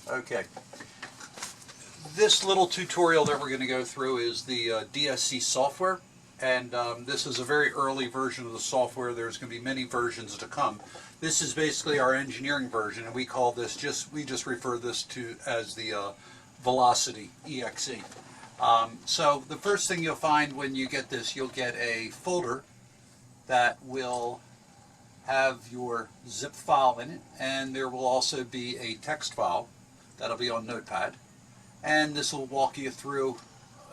Okay. This little tutorial that we're going to go through is the DSC software, and this is a very early version of the software. There's going to be many versions to come. This is basically our engineering version, and we call this we just refer this to as the Velocity EXE. So the first thing you'll find when you get this, you'll get a folder that will have your zip file in it, and there will also be a text file that'll be on Notepad, and this will walk you through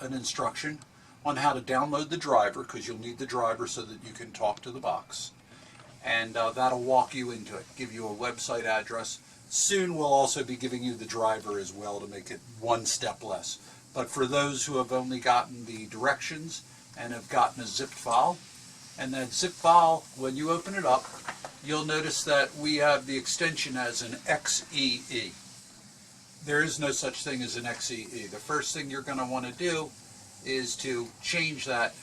an instruction on how to download the driver, because you'll need the driver so that you can talk to the box, and that'll walk you into it, give you a website address. Soon we'll also be giving you the driver as well to make it one step less. But for those who have only gotten the directions and have gotten a zipped file, and that zip file, when you open it up, you'll notice that we have the extension as an XEE. There is no such thing as an XEE. The first thing you're going to want to do is to change that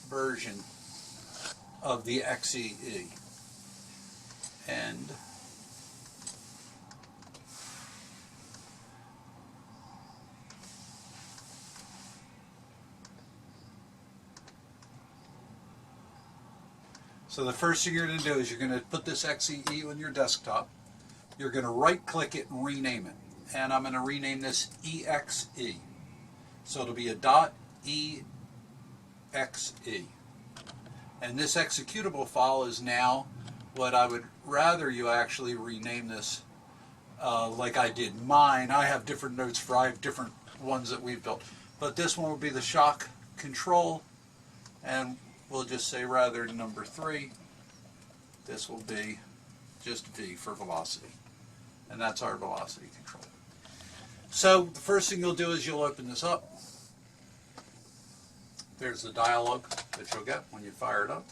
version of the XEE. And so the first thing you're going to do is you're going to put this XEE on your desktop. You're going to right click it and rename it. And I'm going to rename this EXE. So it'll be a .exe. And this executable file is now what I would rather you actually rename this like I did mine. I have different notes for 5 different ones that we've built. But this one will be the shock control, and we'll just say rather than number 3, this will be just V for velocity. And that's our velocity control. So the first thing you'll do is you'll open this up. There's the dialog that you'll get when you fire it up.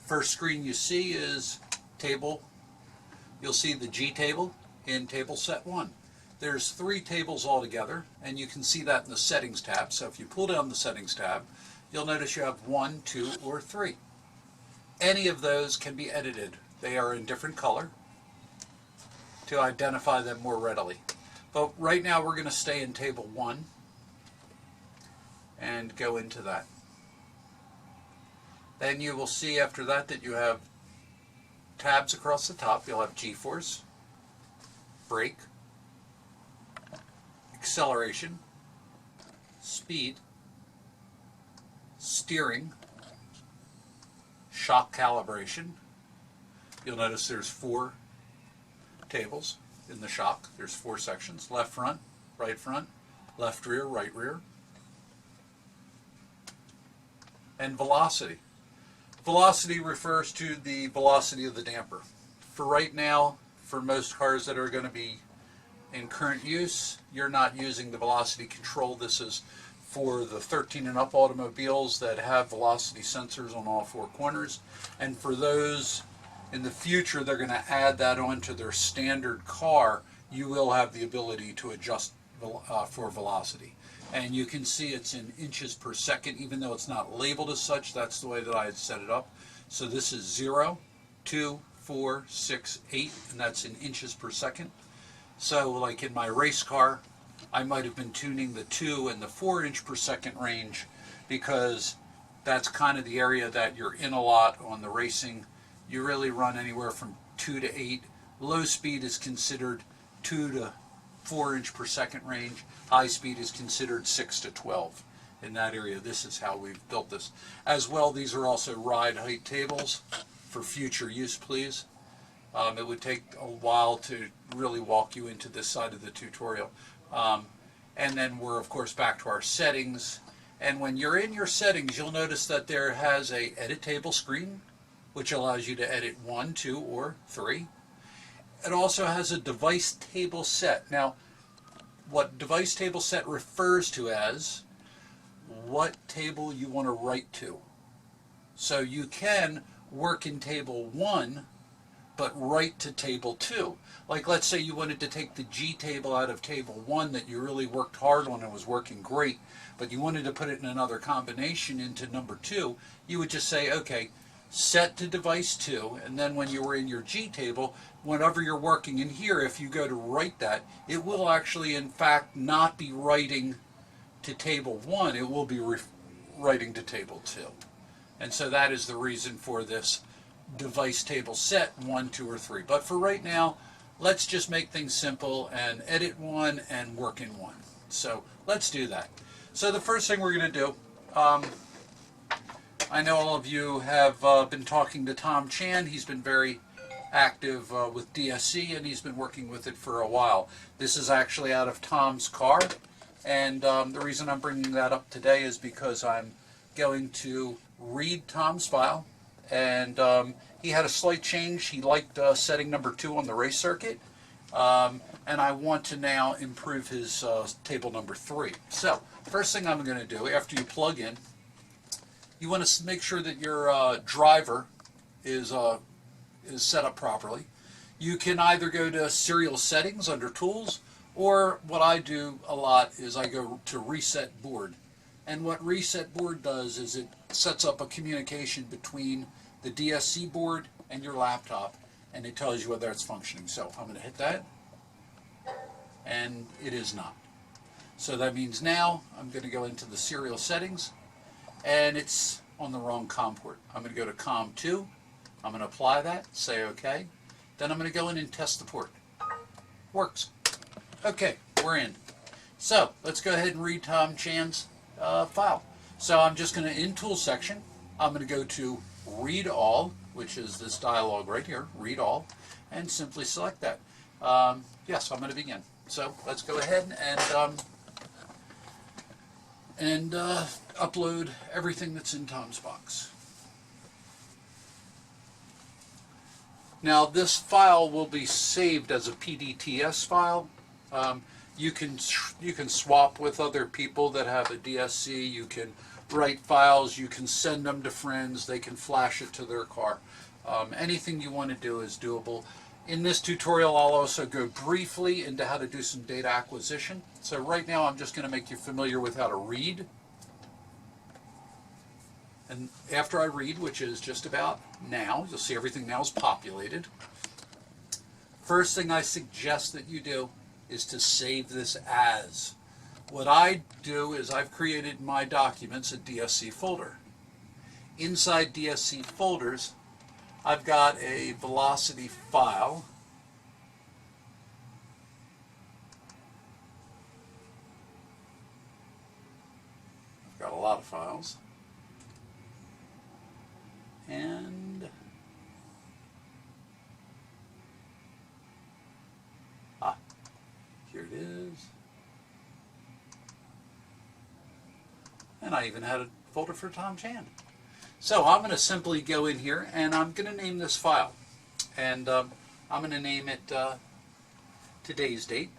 First screen you see is table. You'll see the G table in table set 1. There's 3 tables altogether, and you can see that in the settings tab. So if you pull down the settings tab, you'll notice you have 1, 2, or 3. Any of those can be edited. They are in different color to identify them more readily. But right now we're going to stay in table 1 and go into that. Then you will see after that that you have tabs across the top. You'll have G-force, brake, acceleration, speed, steering, shock calibration. You'll notice there's 4 tables in the shock. There's 4 sections: left front, left rear, right rear. And velocity. Velocity refers to the velocity of the damper. For right now, for most cars that are going to be in current use, you're not using the velocity control. This is for the 13 and up automobiles that have velocity sensors on all 4 corners. And for those in the future, they're going to add that onto their standard car. You will have the ability to adjust for velocity. And you can see it's in inches per second, even though it's not labeled as such. That's the way that I had set it up. So this is 0, 2, 4, 6, 8, and that's in inches per second. So like in my race car, I might have been tuning the 2 and the 4 inch per second range, because that's kind of the area that you're in a lot on the racing. You really run anywhere from 2 to 8. Low speed is considered 2 to 4 inch per second range. High speed is considered 6 to 12 in that area. This is how we've built this. As well, these are also ride height tables for future use, please. It would take a while to really walk you into this side of the tutorial. And then we're, of course, back to our settings. And when you're in your settings, you'll notice that there has a edit table screen, which allows you to edit 1, 2, or 3. It also has a device table set. Now, what device table set refers to as what table you want to write to. So you can work in table 1, but write to table 2. Like, let's say you wanted to take the G table out of table 1 that you really worked hard on and was working great, but you wanted to put it in another combination into number 2. You would just say, okay, set to device 2, and then when you were in your G table, whenever you're working in here, if you go to write that, it will actually in fact not be writing to table 1, it will be writing to table 2. And so that is the reason for this device table set 1, 2, or 3. But for right now, let's just make things simple and edit 1 and work in 1. So let's do that. So the first thing we're going to do, I know all of you have been talking to Tom Chan. He's been very active with DSC, and he's been working with it for a while. This is actually out of Tom's car, and the reason I'm bringing that up today is because I'm going to read Tom's file, and he had a slight change. He liked setting number 2 on the race circuit, and I want to now improve his table number 3. So first thing I'm going to do after you plug in, you want to make sure that your driver is set up properly. You can either go to serial settings under tools, or what I do a lot is I go to reset board. And what reset board does is it sets up a communication between the DSC board and your laptop, and it tells you whether it's functioning. So I'm going to hit that, and it is not. So that means now I'm going to go into the serial settings, and it's on the wrong COM port. I'm going to go to COM 2. I'm going to apply that, say OK. Then I'm going to go in and test the port. Works. OK, we're in. So let's go ahead and read Tom Chan's file. So I'm just going to, in Tools section, I'm going to go to Read All, which is this dialog right here, Read All, and simply select that. Yes, I'm going to begin. So let's go ahead and upload everything that's in Tom's box. Now this file will be saved as a PDTS file. You can swap with other people that have a DSC. You can write files. You can send them to friends. They can flash it to their car. Anything you want to do is doable. In this tutorial, I'll also go briefly into how to do some data acquisition. So right now, I'm just going to make you familiar with how to read. And after I read, which is just about now, you'll see everything now is populated. First thing I suggest that you do is to save this as. What I do is I've created my documents a DSC folder. Inside DSC folders, I've got a velocity file. I've got a lot of files. And here it is. And I even had a folder for Tom Chan. So I'm going to simply go in here and I'm going to name this file. And I'm going to name it today's date,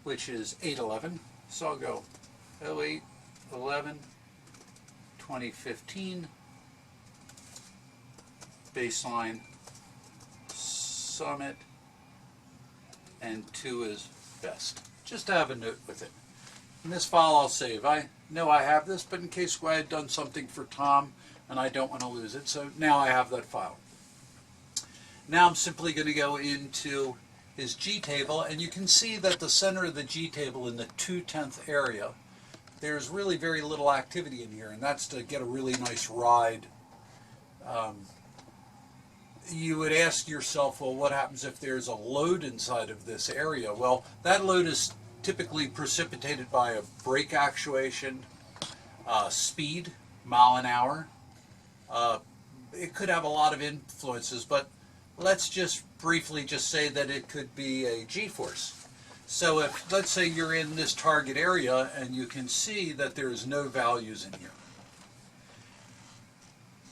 which is 8/11. So I'll go 08/11/2015. Baseline, summit, and 2 is best. Just to have a note with it. In this file I'll save. I know I have this, but in case I had done something for Tom and I don't want to lose it, so now I have that file. Now I'm simply going to go into his G table, and you can see that the center of the G table in the 2/10 area, there's really very little activity in here, and that's to get a really nice ride. You would ask yourself, well, what happens if there's a load inside of this area? Well, that load is typically precipitated by a brake actuation, speed, mile an hour. It could have a lot of influences, but let's just briefly just say that it could be a G-force. So if, let's say you're in this target area and you can see that there's no values in here.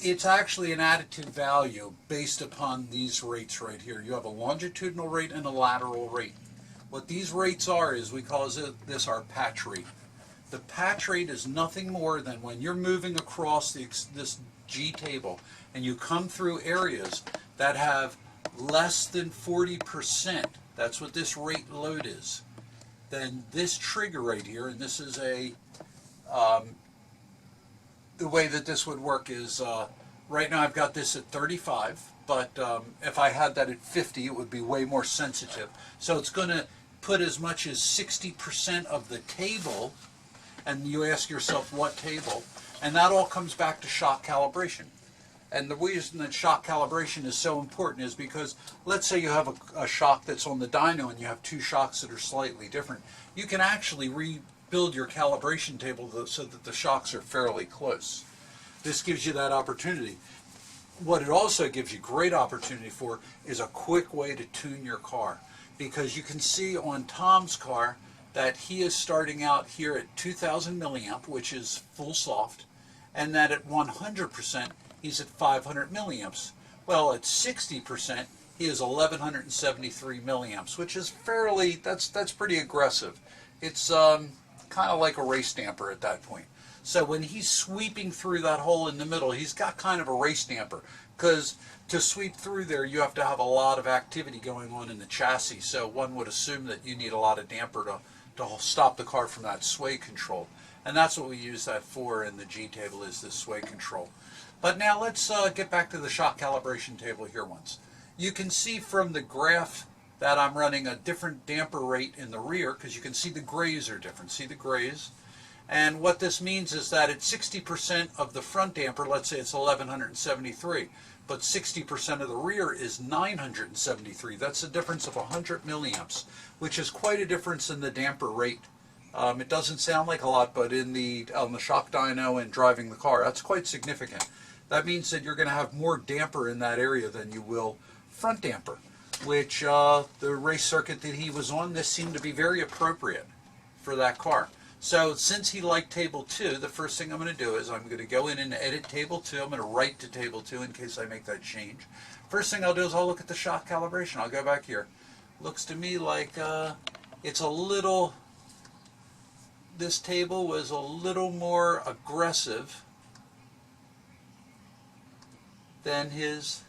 It's actually an additive value based upon these rates right here. You have a longitudinal rate and a lateral rate. What these rates are is we call this our patch rate. The patch rate is nothing more than when you're moving across this G table and you come through areas that have less than 40%, that's what this rate load is, then this trigger right here, and this is a the way that this would work is Right now I've got this at 35, but if I had that at 50, it would be way more sensitive. So it's going to put as much as 60% of the table, and you ask yourself what table, and that all comes back to shock calibration. And the reason that shock calibration is so important is because, let's say you have a shock that's on the dyno and you have two shocks that are slightly different. You can actually rebuild your calibration table so that the shocks are fairly close. This gives you that opportunity. What it also gives you great opportunity for is a quick way to tune your car. Because you can see on Tom's car that he is starting out here at 2000 milliamp, which is full soft, and that at 100%, he's at 500 milliamps. Well, at 60%, he is 1173 milliamps, which is fairly, that's pretty aggressive. It's kind of like a race damper at that point. So when he's sweeping through that hole in the middle, he's got kind of a race damper, because to sweep through there, you have to have a lot of activity going on in the chassis. So one would assume that you need a lot of damper to stop the car from that sway control. And that's what we use that for in the G table, is this sway control. But now let's get back to the shock calibration table here once. You can see from the graph that I'm running a different damper rate in the rear, because you can see the grays are different. See the grays? And what this means is that at 60% of the front damper, let's say it's 1173, but 60% of the rear is 973. That's a difference of 100 milliamps, which is quite a difference in the damper rate. It doesn't sound like a lot, but on the shock dyno and driving the car, that's quite significant. That means that you're going to have more damper in that area than you will front damper, which the race circuit that he was on, this seemed to be very appropriate for that car. So since he liked table 2, the first thing I'm going to do is I'm going to go in and edit table 2. I'm going to write to table 2 in case I make that change. First thing I'll do is I'll look at the shock calibration. I'll go back here. Looks to me like it's a little, this table was a little more aggressive than his.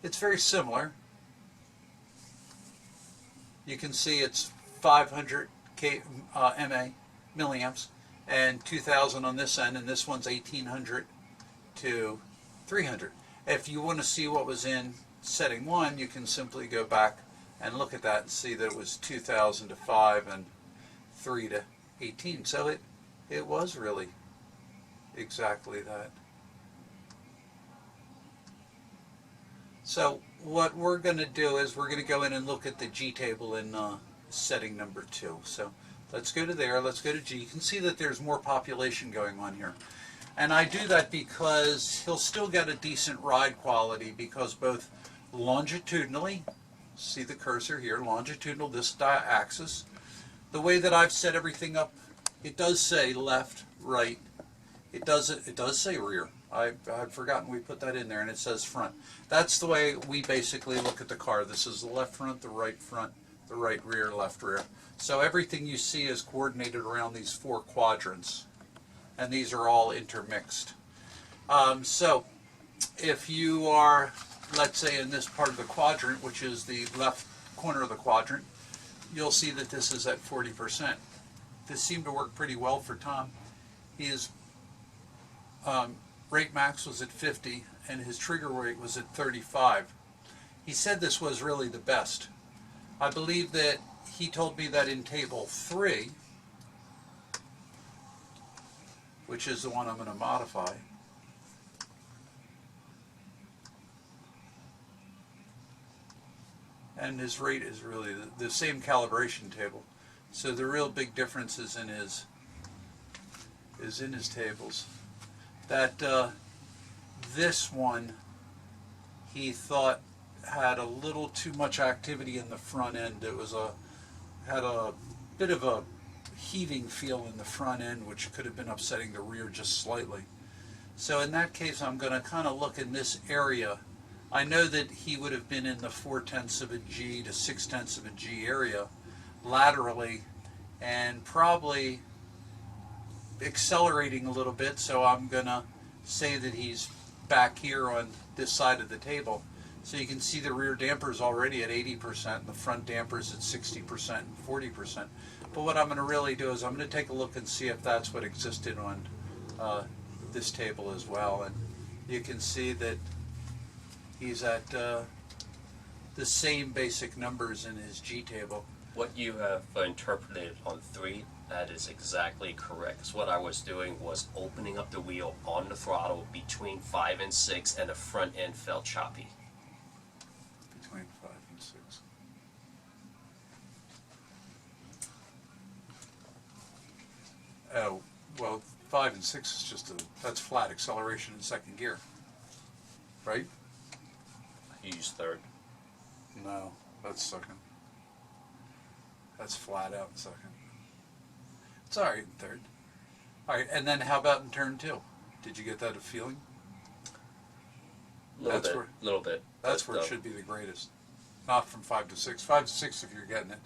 It's very similar. You can see it's 500 mA, milliamps, and 2000 on this end, and this one's 1800 to 300. If you want to see what was in setting 1, you can simply go back and look at that and see that it was 2000 to 5 and 3 to 18. So it was really exactly that. So what we're going to do is we're going to go in and look at the G table in setting number 2. So let's go to there, let's go to G. You can see that there's more population going on here. And I do that because he'll still get a decent ride quality, because both longitudinally, see the cursor here, longitudinal, this axis, the way that I've set everything up, it does say left, right, it does say rear. I've forgotten we put that in there, and it says front. That's the way we basically look at the car. This is the left front, the right rear, left rear. So everything you see is coordinated around these 4 quadrants, and these are all intermixed. So if you are, let's say, in this part of the quadrant, which is the left corner of the quadrant, you'll see that this is at 40%. This seemed to work pretty well for Tom. His rate max was at 50, and his trigger rate was at 35. He said this was really the best. I believe that he told me that in table 3, which is the one I'm going to modify, and his rate is really the same calibration table. So the real big difference is in his tables. That this one he thought had a little too much activity in the front end. It was had a bit of a heaving feel in the front end, which could have been upsetting the rear just slightly. So in that case, I'm going to kind of look in this area. I know that he would have been in the 4/10 of a G to 6/10 of a G area laterally, and probably accelerating a little bit, so I'm going to say that he's back here on this side of the table. So you can see the rear damper is already at 80%, and the front damper is at 60% and 40%. But what I'm going to really do is I'm going to take a look and see if that's what existed on this table as well. And you can see that he's at the same basic numbers in his G table. What you have interpreted on 3, that is exactly correct. 'Cause what I was doing was opening up the wheel on the throttle between 5 and 6, and the front end felt choppy. Between 5 and 6. Oh, well, 5 and 6 is just that's flat acceleration in second gear, right? You use 3rd. No, that's second. That's flat out in second. It's all right in third. All right, and then how about in turn 2? Did you get that feeling? Little bit. That's where it should be the greatest. Not from 5 to 6. 5 to 6, if you're getting it,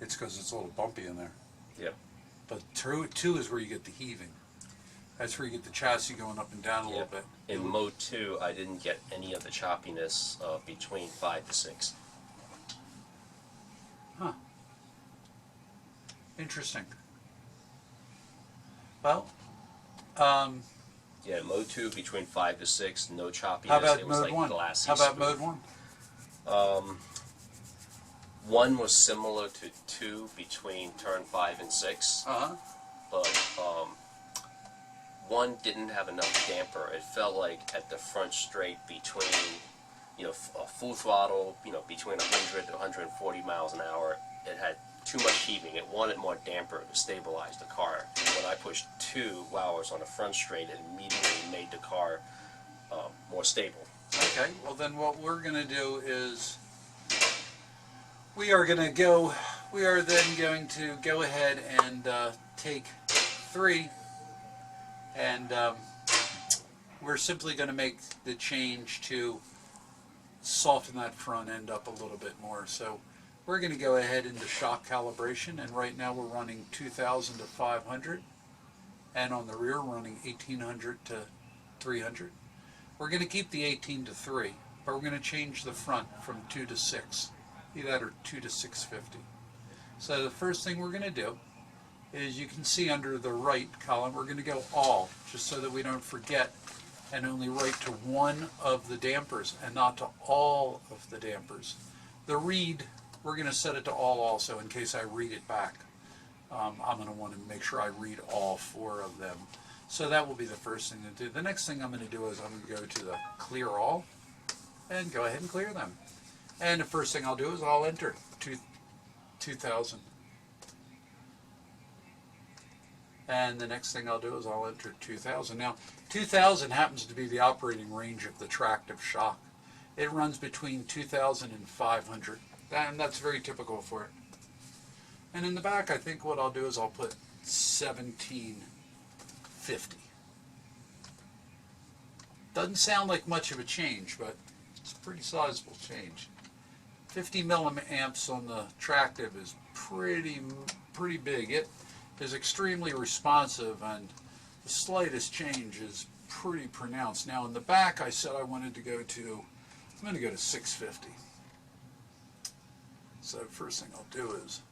it's because it's a little bumpy in there. Yep. But 2 is where you get the heaving. That's where you get the chassis going up and down a little bit. In mode 2, I didn't get any of the choppiness between 5 to 6. Huh. Interesting. Well, yeah, mode 2 between 5 to 6, no choppiness. How about it was mode like 1? glassy How about smooth. mode 1? 1 was similar to 2 between turn 5 and 6, but 1 didn't have enough damper. It felt like at the front straight between, full throttle, between 100 to 140 miles an hour, it had too much heaving. It wanted more damper to stabilize the car. When I pushed 2 while I was on the front straight, it immediately made the car more stable. Okay, well then what we're going to do is we are then going to go ahead and take 3, and we're simply going to make the change to soften that front end up a little bit more. So we're going to go ahead into shock calibration, and right now we're running 2,000 to 500, and on the rear running 1,800 to 300. We're going to keep the 18 to 3, but we're going to change the front from 2 to 6, either that or 2 to 650. So the first thing we're going to do is, you can see under the right column, we're going to go all, just so that we don't forget, and only write to one of the dampers and not to all of the dampers. The read, we're going to set it to all also in case I read it back. I'm going to want to make sure I read all 4 of them. So that will be the first thing to do. The next thing I'm going to do is I'm going to go to the clear all and go ahead and clear them. And the first thing I'll do is I'll enter 2,000. And the next thing I'll do is I'll enter 2,000. Now, 2,000 happens to be the operating range of the tractive shock. It runs between 2,000 and 500. And that's very typical for it. And in the back, I think what I'll do is I'll put 1,750. Doesn't sound like much of a change, but it's a pretty sizable change. 50 milliamps on the tractive is pretty big. It is extremely responsive, and the slightest change is pretty pronounced. Now in the back, I said I wanted to go to, I'm going to go to 650. So first thing I'll do is,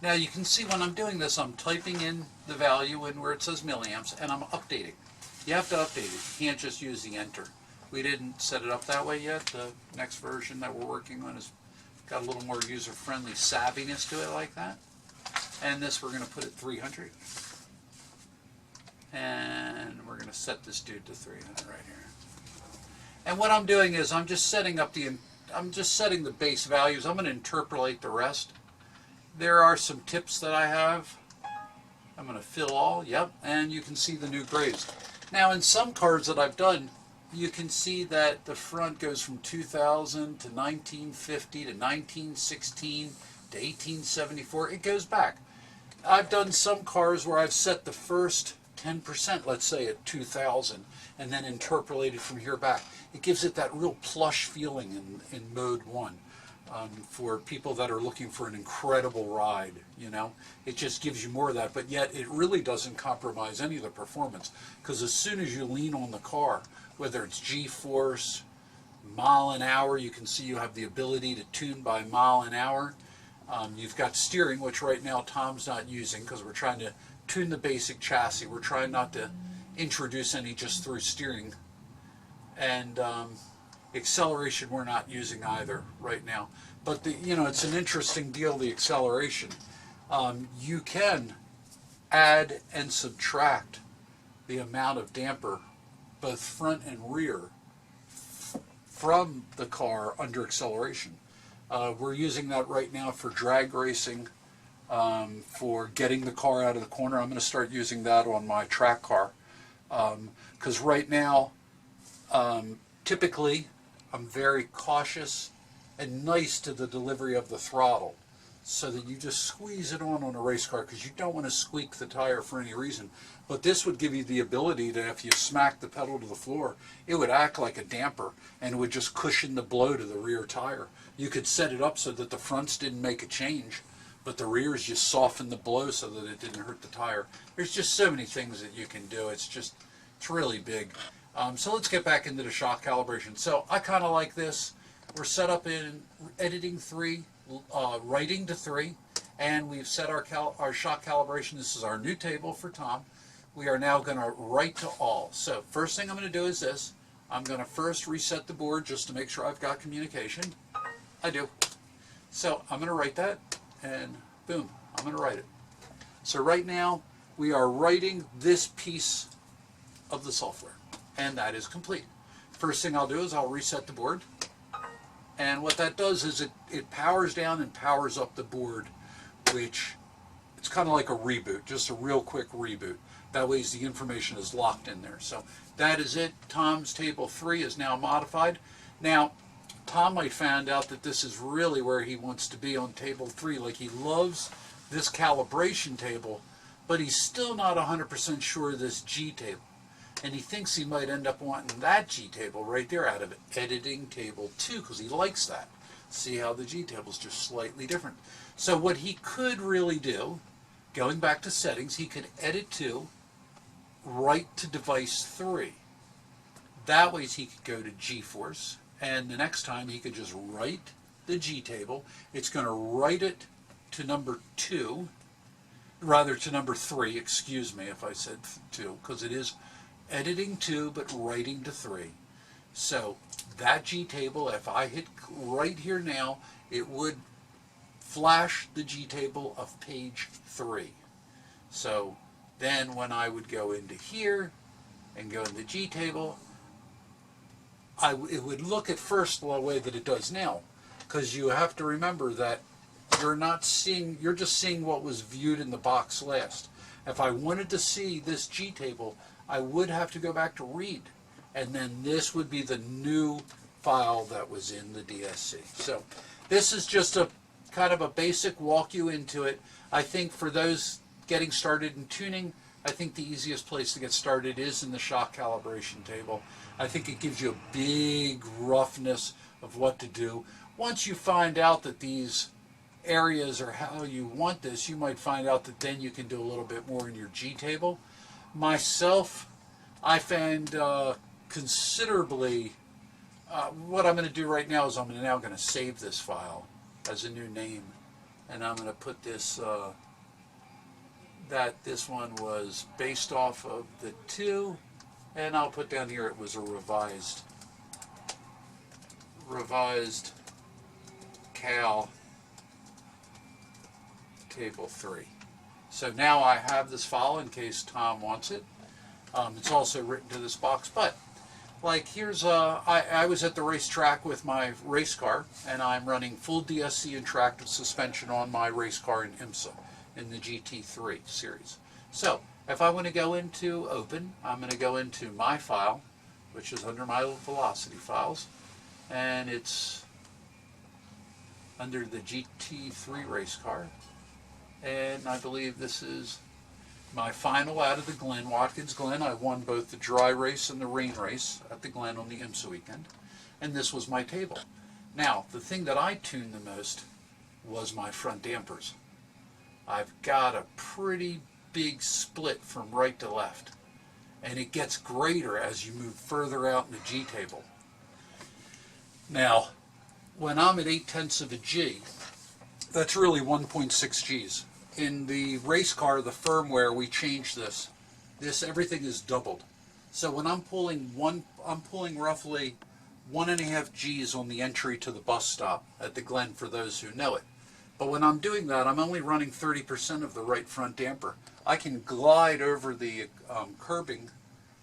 now you can see when I'm doing this, I'm typing in the value in where it says milliamps, and I'm updating. You have to update it. You can't just use the enter. We didn't set it up that way yet. The next version that we're working on has got a little more user-friendly savviness to it like that. And this we're going to put at 300. And we're going to set this dude to 300 right here. And what I'm doing is I'm just setting the base values. I'm going to interpolate the rest. There are some tips that I have. I'm going to fill all, yep, and you can see the new grades. Now in some cars that I've done, you can see that the front goes from 2000 to 1950 to 1916 to 1874. It goes back. I've done some cars where I've set the first 10%, let's say at 2000, and then interpolated from here back. It gives it that real plush feeling in mode 1. For people that are looking for an incredible ride, it just gives you more of that, but yet it really doesn't compromise any of the performance, because as soon as you lean on the car, whether it's G-force, mile an hour, you can see you have the ability to tune by mile an hour. You've got steering, which right now Tom's not using because we're trying to tune the basic chassis. We're trying not to introduce any just through steering. And acceleration we're not using either right now. But it's an interesting deal, the acceleration. You can add and subtract the amount of damper, both front and rear, from the car under acceleration. We're using that right now for drag racing, for getting the car out of the corner. I'm going to start using that on my track car, because right now, typically, I'm very cautious and nice to the delivery of the throttle, so that you just squeeze it on a race car, because you don't want to squeak the tire for any reason. But this would give you the ability to, if you smack the pedal to the floor, it would act like a damper, and it would just cushion the blow to the rear tire. You could set it up so that the fronts didn't make a change, but the rears just softened the blow so that it didn't hurt the tire. There's just so many things that you can do. It's really big. So let's get back into the shock calibration. So I kind of like this. We're set up in editing 3, writing to 3, and we've set our shock calibration. This is our new table for Tom. We are now going to write to all. So first thing I'm going to do is this. I'm going to first reset the board just to make sure I've got communication. I do. So I'm going to write that, and boom, I'm going to write it. So right now we are writing this piece of the software, and that is complete. First thing I'll do is I'll reset the board, and what that does is it powers down and powers up the board, which it's kind of like a reboot, just a real quick reboot. That way the information is locked in there. So that is it. Tom's table 3 is now modified. Now, Tom might find out that this is really where he wants to be on table 3. Like, he loves this calibration table, but he's still not 100% sure of this G table. And he thinks he might end up wanting that G table right there out of editing table 2, because he likes that. See how the G table is just slightly different. So what he could really do, going back to settings, he could edit to write to device 3. That way he could go to G-force, and the next time he could just write the G table. It's going to write it to number 2, rather to number 3, excuse me if I said 2, because it is editing 2 but writing to 3. So that G table, if I hit right here now, it would flash the G table of page 3. So then when I would go into here and go in the G table, it would look at first the way that it does now, because you have to remember that you're just seeing what was viewed in the box last. If I wanted to see this G table, I would have to go back to read, and then this would be the new file that was in the DSC. So this is just a kind of a basic walk you into it. I think for those getting started in tuning, I think the easiest place to get started is in the shock calibration table. I think it gives you a big roughness of what to do. Once you find out that these areas are how you want this, you might find out that then you can do a little bit more in your G table. Myself, I find considerably, what I'm going to do right now is I'm now going to save this file as a new name, and I'm going to put this, that this one was based off of the 2, and I'll put down here it was a revised cal table 3. So now I have this file in case Tom wants it. It's also written to this box, but like here's I was at the racetrack with my race car, and I'm running full DSC and tractive suspension on my race car in IMSA in the GT3 series. So if I want to go into open, I'm going to go into my file, which is under my velocity files, and it's under the GT3 race car, and I believe this is my final out of the Glen, Watkins Glen. I won both the dry race and the rain race at the Glen on the IMSA weekend, and this was my table. Now, the thing that I tuned the most was my front dampers. I've got a pretty big split from right to left, and it gets greater as you move further out in the G table. Now, when I'm at 0.8 of a G, that's really 1.6 Gs. In the race car, the firmware, we changed this this, everything is doubled. So when I'm pulling roughly 1.5 G's on the entry to the bus stop at the Glen, for those who know it. But when I'm doing that, I'm only running 30% of the right front damper. I can glide over the curbing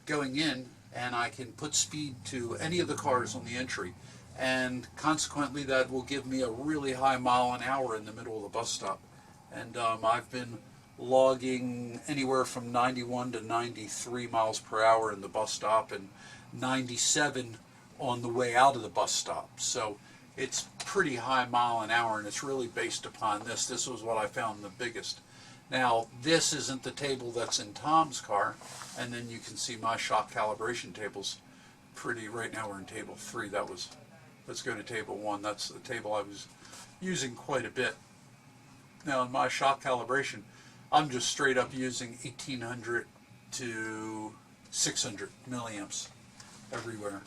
going in, and I can put speed to any of the cars on the entry. And consequently, that will give me a really high mile an hour in the middle of the bus stop. And I've been logging anywhere from 91 to 93 miles per hour in the bus stop, and 97 on the way out of the bus stop. So it's pretty high mile an hour, and it's really based upon this. This was what I found the biggest. Now, this isn't the table that's in Tom's car, and then you can see my shock calibration table's pretty. Right now we're in table 3. Let's go to table 1. That's the table I was using quite a bit. Now, in my shock calibration, I'm just straight up using 1800 to 600 milliamps everywhere.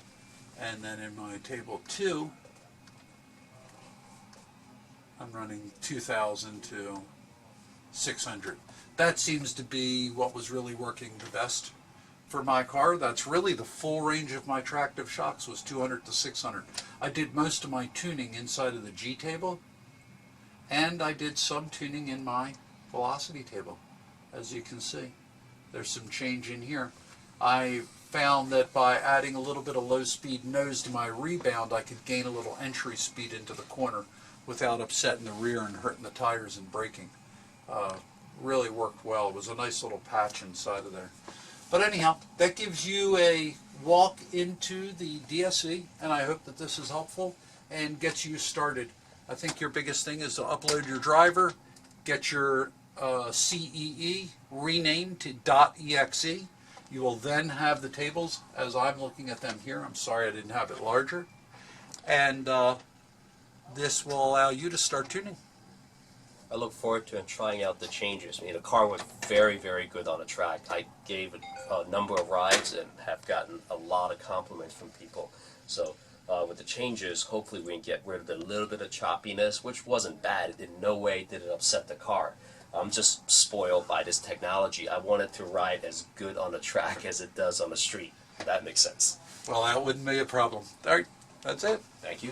And then in my table 2, I'm running 2000 to 600. That seems to be what was really working the best for my car. That's really the full range of my tractive shocks, was 200 to 600. I did most of my tuning inside of the G table, and I did some tuning in my velocity table. As you can see, there's some change in here. I found that by adding a little bit of low speed nose to my rebound, I could gain a little entry speed into the corner without upsetting the rear and hurting the tires and braking. Really worked well. It was a nice little patch inside of there. But anyhow, that gives you a walk into the DSC, and I hope that this is helpful and gets you started. I think your biggest thing is to upload your driver, get your CEE renamed to .exe. You will then have the tables as I'm looking at them here. I'm sorry I didn't have it larger. And this will allow you to start tuning. I look forward to trying out the changes. I mean, the car was very, very good on the track. I gave a number of rides and have gotten a lot of compliments from people. So with the changes, hopefully we can get rid of the little bit of choppiness, which wasn't bad. In no way did it upset the car. I'm just spoiled by this technology. I want it to ride as good on the track as it does on the street. That makes sense. Well, that wouldn't be a problem. All right, that's it. Thank you.